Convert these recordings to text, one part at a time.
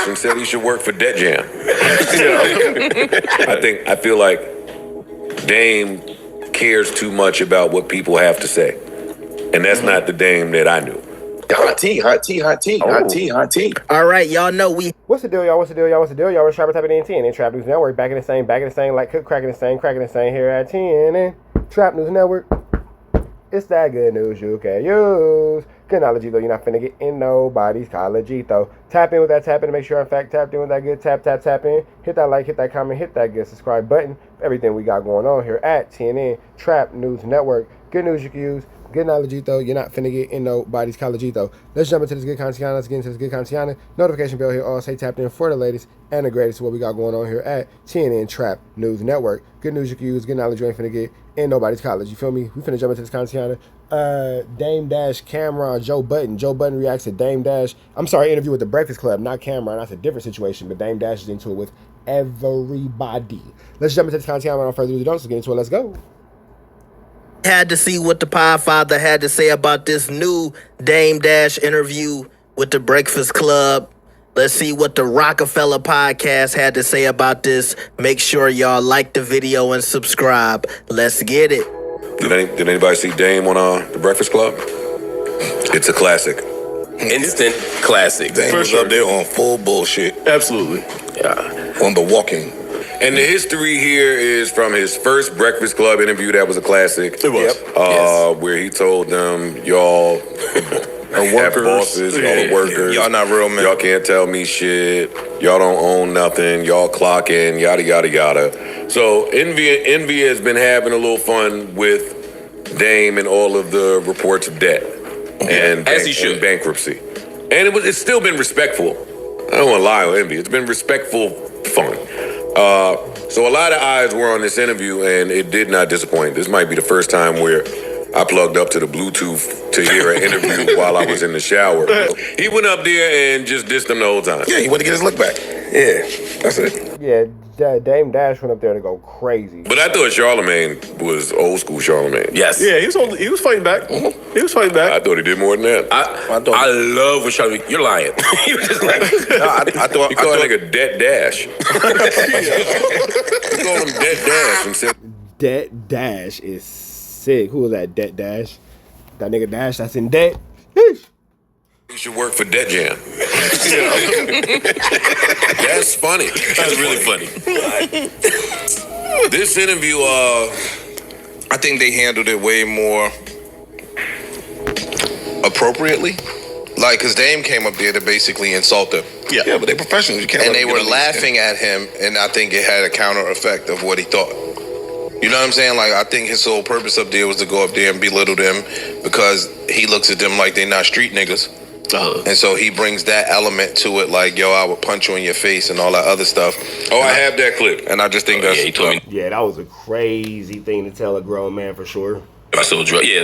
DoorDash and said he should work for Debt Jam. I feel like Dame cares too much about what people have to say. And that's not the Dame that I knew. Hot tea. All right, y'all know we. What's the deal, y'all? What's the deal, y'all? We're Sharper Type of TNT and Trap News Network. Back in the same, like cracking the same here at TNN Trap News Network. It's that good news you can use. Good knowledge, though. You're not finna get in nobody's college, though. Tap in with that tap in to make sure, in fact, tapped in with that good tap in. Hit that like, hit that comment, hit that good subscribe button. Everything we got going on here at TNN Trap News Network. Good news you can use. Good knowledge, though. You're not finna get in nobody's college, though. Let's jump into this good content. Let's get into this good content. Notification bell here. All say tapped in for the latest and the greatest. What we got going on here at TNN Trap News Network. Good news you can use. Good knowledge you ain't finna get in nobody's college. You feel me? We finna jump into this content. Dame Dash, Cameron, Joe Budden. Joe Budden reacts to Dame Dash. I'm sorry, interview with the Breakfast Club, not Cameron. That's a different situation, but Dame Dash is into it with everybody. Let's jump into this content. Without further ado, let's get into it. Let's go. Had to see what the Podfather had to say about this new Dame Dash interview with the Breakfast Club. Let's see what the Roc-A-Fella podcast had to say about this. Make sure y'all like the video and subscribe. Let's get it. Did anybody see Dame on the Breakfast Club? It's a classic. Instant classic. Dame was up there on full bullshit. Absolutely. Yeah. On the walking. And the history here is from his first Breakfast Club interview that was a classic. It was. Where he told them, y'all have bosses, y'all are workers. Y'all not real men. Y'all can't tell me shit. Y'all don't own nothing. Y'all clock in, yada, yada, yada. So Envy has been having a little fun with Dame and all of the reports of debt. And as he should. And bankruptcy. And it's still been respectful. I don't want to lie on Envy. It's been respectful fun. So a lot of eyes were on this interview, and it did not disappoint. This might be the first time where I plugged up to the Bluetooth to hear an interview while I was in the shower. He went up there and just dissed them the whole time. Yeah, he wanted to get his look back. Yeah, that's it. Yeah, Dame Dash went up there to go crazy. But I thought Charlamagne was old school Charlamagne. Yes. Yeah, he was fighting back. He was fighting back. I thought he did more than that. I love what Charlamagne. You're lying. You just like. No, I thought he called a nigga Debt Dash. He called him Debt Dash and said Debt Dash is sick. Who was that? Debt Dash? That nigga Dash that's in debt? Yeesh. you should work for Debt Jam. That's funny. That's really funny. This interview, I think they handled it way more appropriately. Like, because Dame came up there to basically insult him. Yeah, but they're professionals. You can't. And they were laughing at him, and I think it had a counter effect of what he thought. You know what I'm saying? Like, I think his sole purpose up there was to go up there and belittle them because he looks at them like they're not street niggas. And so he brings that element to it, like, yo, I would punch you in your face and all that other stuff. Oh, I have that clip. And I just think that's... Yeah, he told me. Yeah, that was a crazy thing to tell a grown man for sure. I sold drugs. Yeah.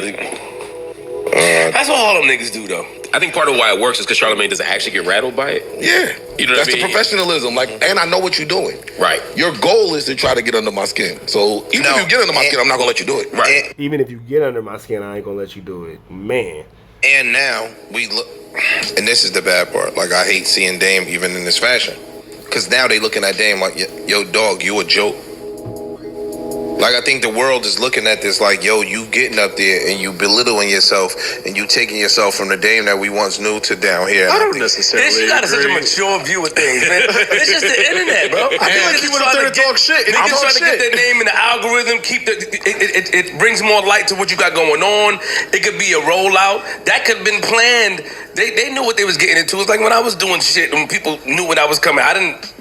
That's what all them niggas do, though. I think part of why it works is because Charlamagne doesn't actually get rattled by it. Yeah. You know that's what I mean? the professionalism. Like, and I know what you're doing. Right. Your goal is to try to get under my skin. So even if you get under my skin, I'm not going to let you do it. Right. Even if you get under my skin, I ain't going to let you do it. Man. And now we look, and this is the bad part. Like, I hate seeing Dame even in this fashion. Because now they looking at Dame like, yo, dog, you a joke. Like, I think the world is looking at this like, yo, you getting up there and you belittling yourself and you taking yourself from the Dame that we once knew to down here. I don't necessarily You got such a mature view of things, man. It's just the internet, bro. I feel like you went up there to talk shit. And Niggas trying to get their name in the algorithm, it brings more light to what you got going on. It could be a rollout. That could have been planned. They knew what they was getting into. It's like when I was doing shit, when people knew when I was coming, I didn't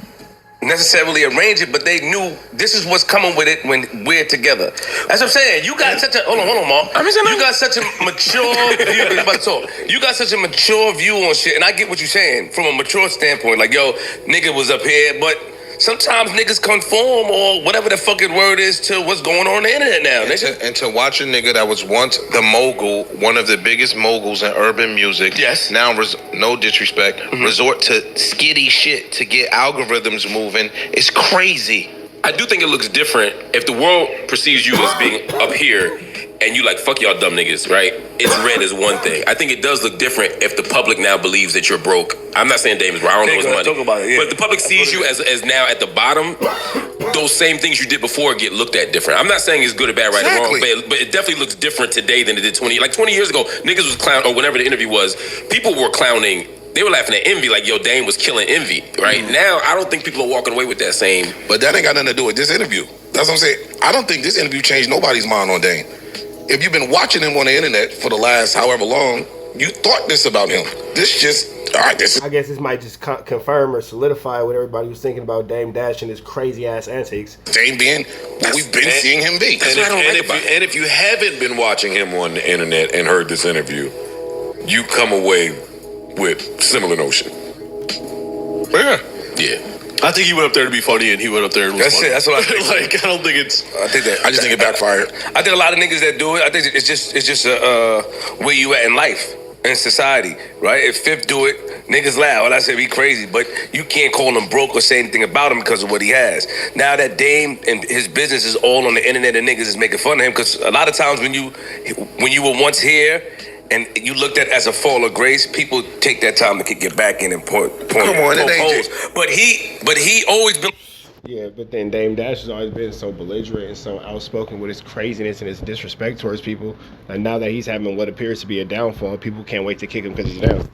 necessarily arrange it, but they knew this is what's coming with it when we're together. That's what I'm saying. You got such a hold on, Mark. You got such a mature view. You got such a mature view on shit, and I get what you're saying from a mature standpoint. Like, yo, nigga was up here, but sometimes niggas conform or whatever the fucking word is to what's going on the internet now. And to watch a nigga that was once the mogul, one of the biggest moguls in urban music, yes. Now, no disrespect, resort to skitty shit to get algorithms moving. It's crazy. I do think it looks different if the world perceives you as being up here and you like, fuck y'all dumb niggas, right? It's read as one thing. I think it does look different if the public now believes that you're broke. I'm not saying Dame is broke. I don't know his money. Talk about it, yeah. But if the public sees you as now at the bottom, those same things you did before get looked at different. I'm not saying it's good or bad, right or wrong, but it definitely looks different today than it did 20 years ago. Niggas was clown, or whenever the interview was, people were clowning. They were laughing at Envy, like, yo, Dame was killing Envy, right? Now, I don't think people are walking away with that same. But that ain't got nothing to do with this interview. That's what I'm saying. I don't think this interview changed nobody's mind on Dame. If you've been watching him on the internet for the last however long, you thought this about him. This just, all right, this is... I guess this might just confirm or solidify what everybody was thinking about Dame Dash and his crazy-ass antics. Dame being what we've been seeing him be. That's what I don't like about it. And if you haven't been watching him on the internet and heard this interview, you come away with similar notion. Yeah. I think he went up there to be funny, and he went up there and was funny. It. That's what I think. Like, I don't think it's... I just think it backfired. I think a lot of niggas that do it, I think it's just where you at in life, in society, right? If Fifth do it, niggas laugh. Well, I said he crazy, but you can't call him broke or say anything about him because of what he has. Now that Dame and his business is all on the internet and niggas is making fun of him, because a lot of times when you were once here and you looked at it as a fall of grace, people take that time to get back in and point holes. But he always been... Yeah, but then Dame Dash has always been so belligerent and so outspoken with his craziness and his disrespect towards people. And now that he's having what appears to be a downfall, people can't wait to kick him because he's down.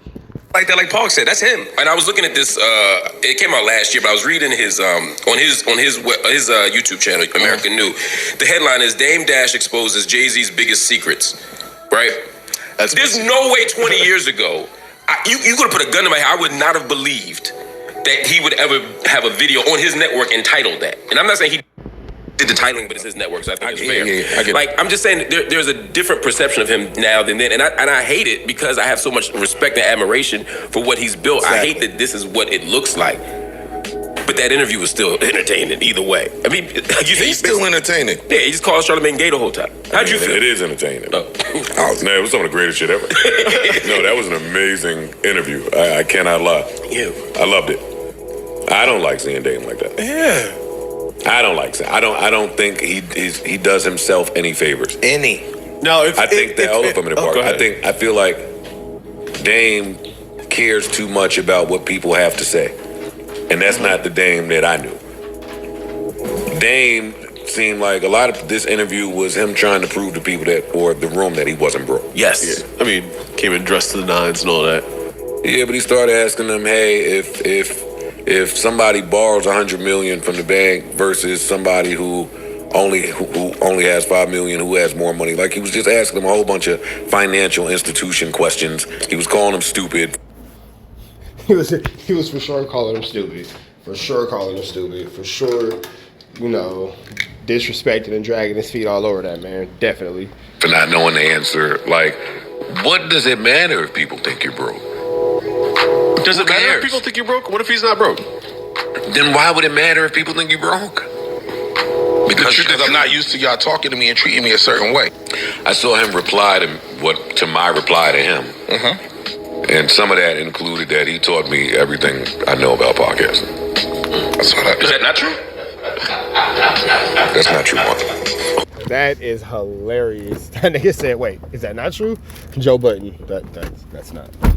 Like that, like Park said, that's him. And I was looking at this. It came out last year, but I was reading his on his YouTube channel, American New. The headline is Dame Dash exposes Jay-Z's biggest secrets. Right? There's no way 20 years ago, you could have put a gun in my head. I would not have believed that he would ever have a video on his network entitled that. And I'm not saying he did the titling, but it's his network, so I think it's fair. Yeah, like, I'm just saying there's a different perception of him now than then, and I hate it because I have so much respect and admiration for what he's built. Exactly. I hate that this is what it looks like. But that interview was still entertaining either way. I mean, he's still entertaining. Yeah, he just calls Charlamagne gay the whole time. How'd you feel? It is entertaining. Man, it was some of the greatest shit ever. No, that was an amazing interview. I cannot lie. Yeah. I loved it. I don't like seeing Dame like that. Yeah. I don't like seeing. I don't think he does himself any favors. No, I think the elephant in the park. I feel like Dame cares too much about what people have to say. And that's not the Dame that I knew. Dame seemed like a lot of this interview was him trying to prove to people that, or the room, that he wasn't broke. Yes. Yeah. I mean, came in dressed to the nines and all that. Yeah, but he started asking them, hey, if somebody borrows $100 million from the bank versus somebody who only has $5 million, who has more money. Like, he was just asking them a whole bunch of financial institution questions. He was calling them stupid. He was for sure calling him stupid. For sure, disrespecting and dragging his feet all over that, man. Definitely. For not knowing the answer. Like, what does it matter if people think you're broke? Does it matter if people think you're broke? What if he's not broke? Then why would it matter if people think you're broke? Because I'm not used to y'all talking to me and treating me a certain way. I saw him reply to my reply to him. Mm-hmm. And some of that included that he taught me everything I know about podcasting. Is that not true? That's not true, Mark. That is hilarious. That nigga said, wait, is that not true? Joe Budden, that's not true.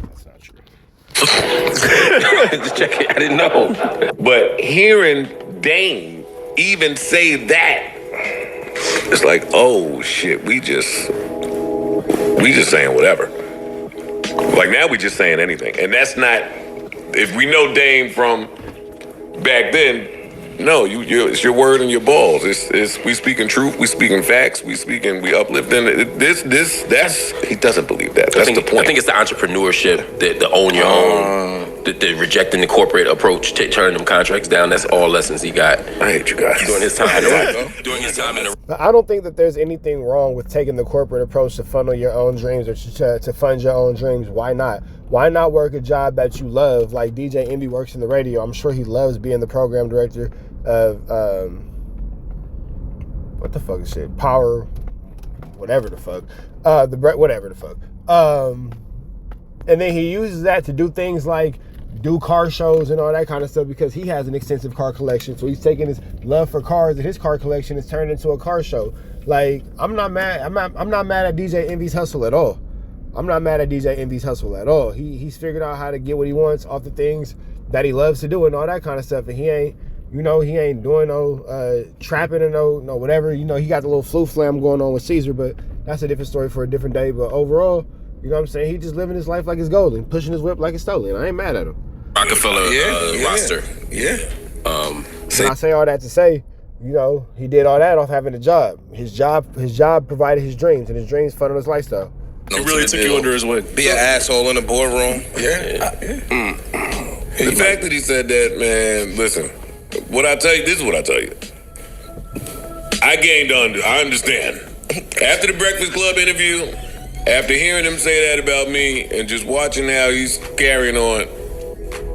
Check it. I didn't know. But hearing Dame even say that, it's like, oh shit, we just saying whatever. Like, now we just saying anything. And that's not, if we know Dame from back then, no, it's your word and your balls. It's we speaking truth, we speaking facts, we uplifting. He doesn't believe that. That's the point. I think it's the entrepreneurship, the own your own, the rejecting the corporate approach, turning them contracts down. That's all lessons he got. I hate you guys. During his time in the I don't think that there's anything wrong with taking the corporate approach to funnel your own dreams or to fund your own dreams. Why not? Why not work a job that you love? Like DJ Envy works in the radio. I'm sure he loves being the program director of what the fuck is shit? Power, whatever the fuck. Whatever the fuck. And then he uses that to do things like do car shows and all that kind of stuff because he has an extensive car collection. So he's taking his love for cars and his car collection is turned into a car show. Like, I'm not mad at DJ Envy's hustle at all. I'm not mad at DJ Envy's hustle at all. He's figured out how to get what he wants off the things that he loves to do and all that kind of stuff. And he ain't doing no trapping or no whatever. You know, he got the little flu flam going on with Caesar, but that's a different story for a different day. But overall, you know what I'm saying? He just living his life like it's golden, pushing his whip like it's stolen. I ain't mad at him. Roc-A-Fella roster. Yeah. And I say all that to say, you know, he did all that off having a job. His job provided his dreams, and his dreams funded his lifestyle. He really took you under his wing. Be an asshole in the boardroom. The fact that he said that, man, listen, this is what I tell you. I understand. After the Breakfast Club interview, after hearing him say that about me and just watching how he's carrying on,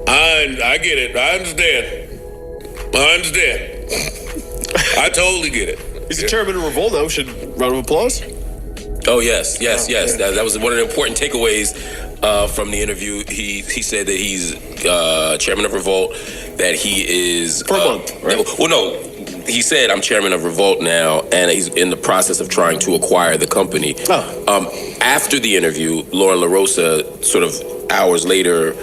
I get it. I understand. I totally get it. He's the chairman of Revolt now. Should round of applause. Oh yes. That was one of the important takeaways from the interview. He said that he's chairman of Revolt. That he is for a month. Right? Well, no. He said, I'm chairman of Revolt now, and he's in the process of trying to acquire the company. After the interview, Lauren LaRosa, sort of hours later,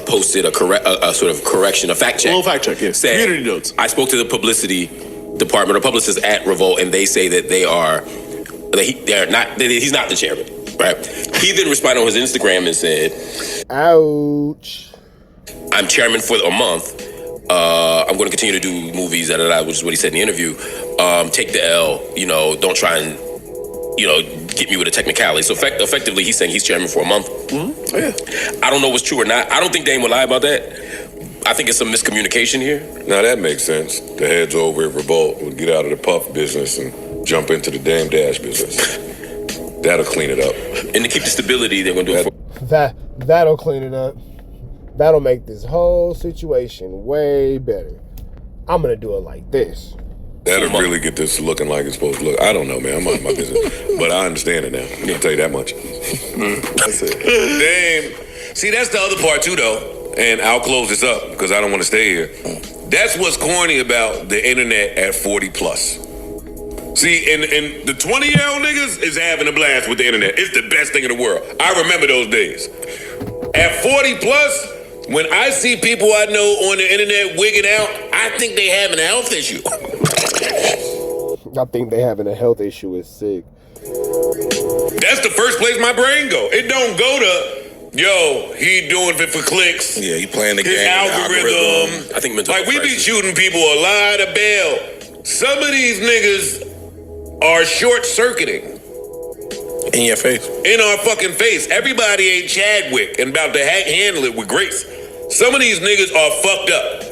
posted a sort of correction, a fact check. A little fact check, yeah. Said, community notes. I spoke to the publicity department, or publicists at Revolt, and they say that he's not the chairman, right? He then responded on his Instagram and said, ouch. I'm chairman for a month. I'm going to continue to do movies, which is what he said in the interview. Take the L, you know, don't try and, you know, get me with a technicality. So effectively, he's saying he's chairman for a month. Mm-hmm. Yeah. I don't know what's true or not. I don't think Dame would lie about that. I think it's some miscommunication here. Now that makes sense. The heads over at Revolt will get out of the puff business and jump into the Dame Dash business. That'll clean it up. And to keep the stability, they're going to do it for... That'll clean it up. That'll make this whole situation way better. I'm going to do it like this. That'll really get this looking like it's supposed to look. I don't know, man. I'm out of my business. But I understand it now. I'll tell you that much. That's it. Damn. See, that's the other part, too, though. And I'll close this up because I don't want to stay here. That's what's corny about the internet at 40 plus. See, and the 20-year-old niggas is having a blast with the internet. It's the best thing in the world. I remember those days. At 40 plus, when I see people I know on the internet wigging out, I think they having a health issue. I think they having a health issue is sick. That's the first place my brain go. It don't go to, yo, he doing it for clicks. Yeah, he playing the his game. algorithm. I think mental like we be crisis. shooting people a lot of bail. Some of these niggas are short-circuiting. In your face. In our fucking face. Everybody ain't Chadwick and about to handle it with grace. Some of these niggas are fucked up.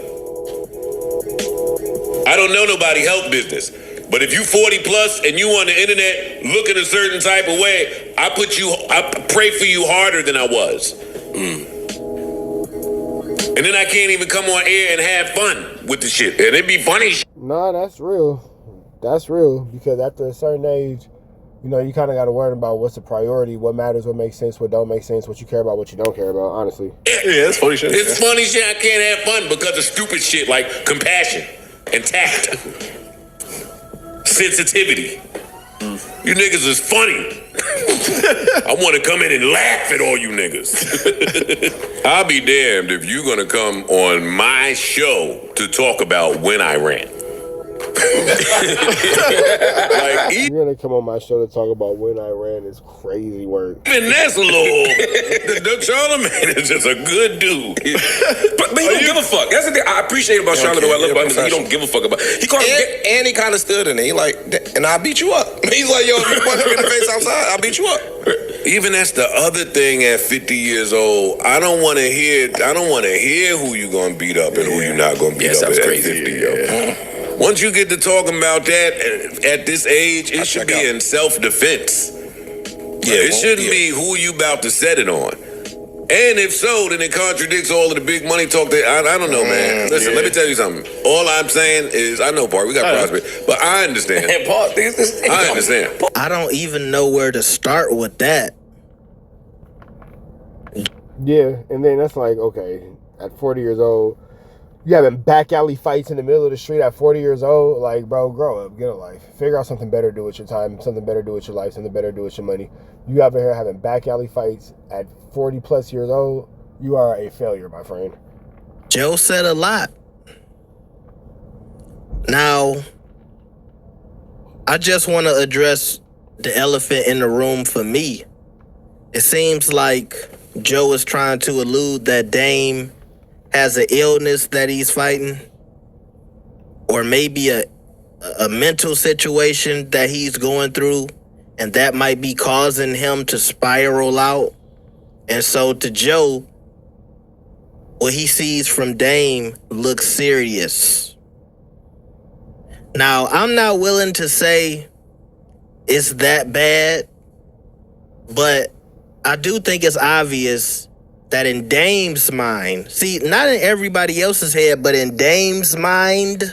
I don't know nobody health business. But if you 40 plus and you on the internet looking a certain type of way, I pray for you harder than I was. And then I can't even come on air and have fun with the shit. And it be funny shit. Nah, that's real. That's real. Because after a certain age, you know, you kind of got to worry about what's the priority, what matters, what makes sense, what don't make sense, what you care about, what you don't care about, honestly. Yeah, that's funny shit. It's funny shit. I can't have fun because of stupid shit like compassion and tact. Sensitivity. You niggas is funny. I want to come in and laugh at all you niggas. I'll be damned if you're going to come on my show to talk about when I ran. You're gonna come on my show to talk about when I ran is crazy work. Even that's a little. The Charlamagne is just a good dude. But he don't give a fuck. That's the thing I appreciate about Charlamagne. What I love about him is he don't give a fuck about. He called and he kind of stood in it. He like, and I beat you up. He's like, yo, if you punch me in the face outside, I'll beat you up. Even that's the other thing at 50 years old. I don't want to hear who you gonna beat up and who you not gonna beat up at crazy. 50, yo. Once you get to talking about that at this age, it should be in self-defense. Yeah, it shouldn't be who you about to set it on. And if so, then it contradicts all of the big money talk that I don't know, man. Listen, let me tell you something. All I'm saying is, I know, Bart, we got prospect, but I understand. I understand. I don't even know where to start with that. Yeah, and then that's like, okay, at 40 years old, You having back alley fights in the middle of the street at 40 years old. Like, bro, grow up, get a life. Figure out something better to do with your time, something better to do with your life, something better to do with your money. You out here having back alley fights at 40 plus years old. You are a failure, my friend. Joe said a lot. Now, I just want to address the elephant in the room for me. It seems like Joe is trying to allude that Dame has an illness that he's fighting, or maybe a mental situation that he's going through, and that might be causing him to spiral out. And so to Joe, what he sees from Dame looks serious. Now, I'm not willing to say it's that bad, but I do think it's obvious that in Dame's mind, see, not in everybody else's head, but in Dame's mind,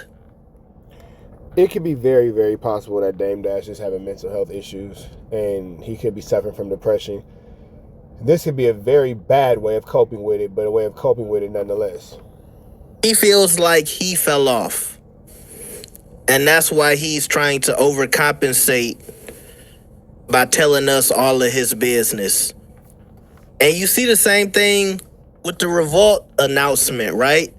it could be very, very possible that Dame Dash is having mental health issues and he could be suffering from depression. This could be a very bad way of coping with it, but a way of coping with it nonetheless. He feels like he fell off. And that's why he's trying to overcompensate by telling us all of his business. And you see the same thing with the Revolt announcement, right?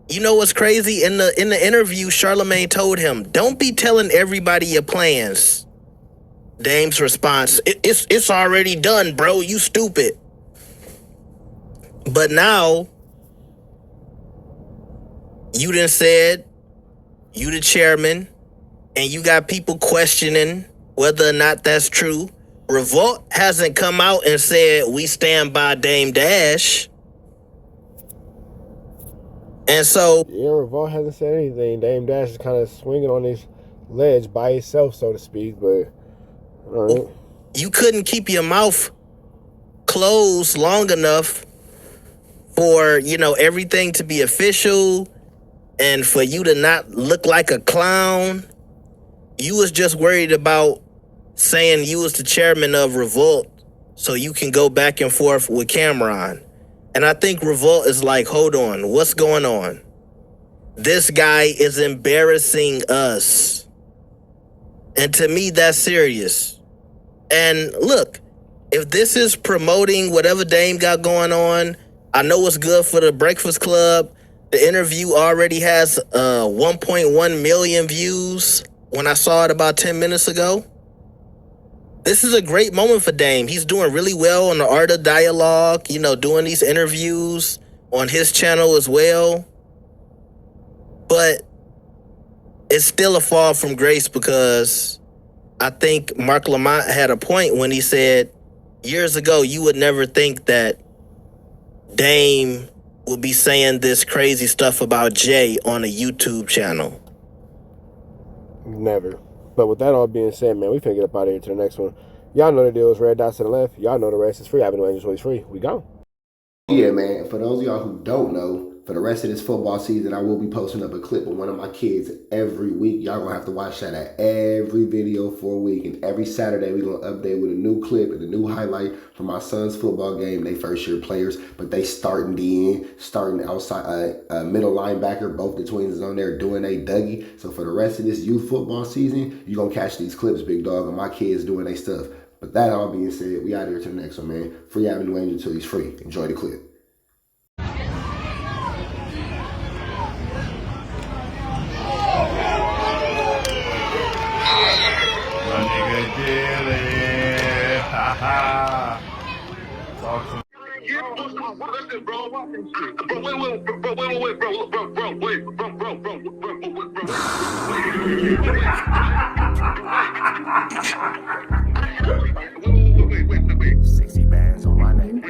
You know what's crazy? In the interview, Charlamagne told him, "Don't be telling everybody your plans." Dame's response, it's already done, bro. You stupid. But now, you done said, you the chairman, and you got people questioning whether or not that's true. Revolt hasn't come out and said, we stand by Dame Dash. And so... yeah, Revolt hasn't said anything. Dame Dash is kind of swinging on this ledge by itself, so to speak, but... all right. You couldn't keep your mouth closed long enough for, everything to be official and for you to not look like a clown. You was just worried about saying you was the chairman of Revolt so you can go back and forth with Cameron. And I think Revolt is like, hold on, what's going on? This guy is embarrassing us. And to me, that's serious. And look, if this is promoting whatever Dame got going on, I know it's good for the Breakfast Club. The interview already has 1.1 million views when I saw it about 10 minutes ago. This is a great moment for Dame. He's doing really well on the Art of Dialogue, doing these interviews on his channel as well. But it's still a fall from grace because I think Mark Lamont had a point when he said, years ago, you would never think that Dame would be saying this crazy stuff about Jay on a YouTube channel. Never. But with that all being said, man, we finna get up out of here to the next one. Y'all know the deal is red dots to the left. Y'all know the rest is free. I've been doing always free. We go. Yeah, man. For those of y'all who don't know, for the rest of this football season, I will be posting up a clip of one of my kids every week. Y'all gonna have to watch that at every video for a week. And every Saturday, we're gonna update with a new clip and a new highlight from my son's football game. They first year players, but they starting DN, starting outside, middle linebacker. Both the twins is on there doing a Dougie. So for the rest of this youth football season, you're gonna catch these clips, big dog, of my kids doing their stuff. But that all being said, we out here to the next one, man. Free Avenue Angel till he's free. Enjoy the clip. Sexy bands on my name.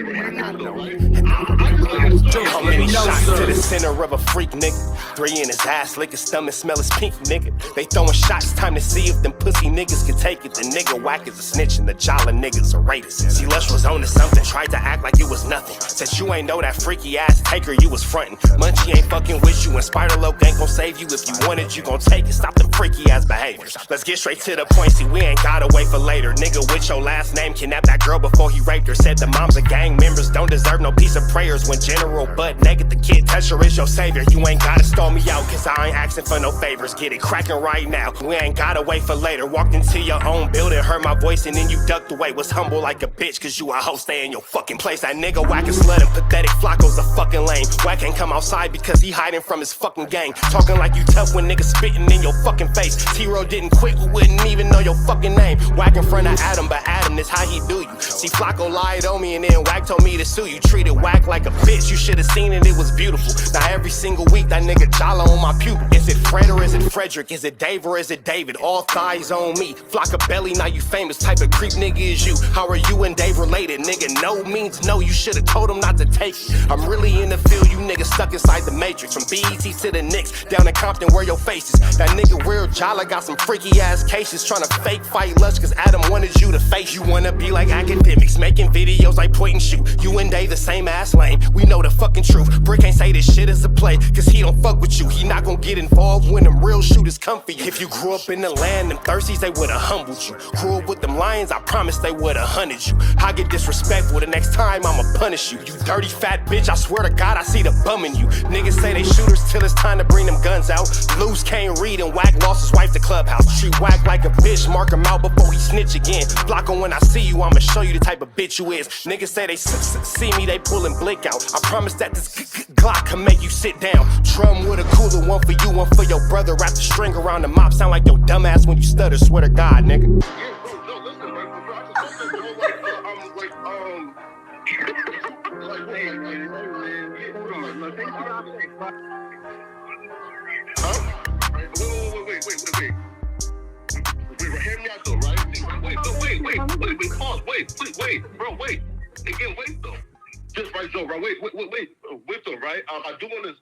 How many shots to the center of a freak, nigga? 3 in his ass, lick his stomach, smell his pink, nigga. They throwing shots, time to see if them pussy niggas can take it. The nigga whack is a snitch and the jolly niggas are rapists. See, Lush was on to something, tried to act like it was nothing. Said you ain't know that freaky ass taker you was frontin'. Munchie ain't fucking with you and Spider-Loc ain't gon' save you. If you want it, you gon' take it. Stop them freaky ass behaviors. Let's get straight to the point, see we ain't gotta wait for later. Nigga with your last name kidnapped that girl before he raped her. Said the moms of gang members don't deserve no piece of prayers. When General butt naked, the kid touched her is your savior. You ain't gotta stall me out, cause I ain't asking for no favors. Get it cracking right now. We ain't gotta wait for later. Walked into your own building, heard my voice, and then you ducked away. Was humble like a bitch, cause you a hoe, stay in your fucking place. That nigga whack and slut and pathetic. Flacco's a fucking lame. Whack ain't come outside because he hiding from his fucking gang. Talking like you tough when niggas spitting in your fucking face. T-Row didn't quit, we wouldn't even know your fucking name. Whack in front of Adam, but Adam is how he do you. See, Flacco lied on me and then Whack told me to sue you. Treated Whack like a bitch, you should've seen it, it was beautiful. Now every single week that nigga jolly on my pupil. Is it Fred or is it Frederick? Is it Dave or is it David? All thighs on me. Flock a belly, now you famous. Type of creep nigga is you. How are you and Dave related? Nigga, no means no, you should've told him not to take it. I'm really in the field, you niggas stuck inside the matrix. From BET to the Knicks, down in Compton where your face is. That nigga real jolly got some freaky ass cases. Tryna fake fight Lush cause Adam wanted you to face. You wanna be like academics, making videos like point and shoot. You and Dave the same ass lane, we know the fucking truth. Brick ain't say this shit is a play, cause he don't fuck with you. He not gon' get involved when them real shooters come for you. If you grew up in the land, them thirsties, they would've humbled you. Grew up with them lions, I promise they would've hunted you. I get disrespectful, the next time I'ma punish you. You dirty fat bitch, I swear to God I see the bum in you. Niggas say they shooters till it's time to bring them guns out. Loose can't read and Whack lost his wife to Clubhouse. Treat Whack like a bitch, mark him out before he snitch again. Flacco, when I see you, I'ma show you the type of bitch you is. Niggas say they see me, they pullin' blick out. I promise that this Glock can make you sit down. Drum with a cooler, one for you, one for your brother. Wrap the string around the mop, sound like your dumbass when you stutter. Swear to God, nigga. Hear me out though, right? Wait, bro, wait. Again, wait though. Just right, Joe, right? Wait though, right? I do want to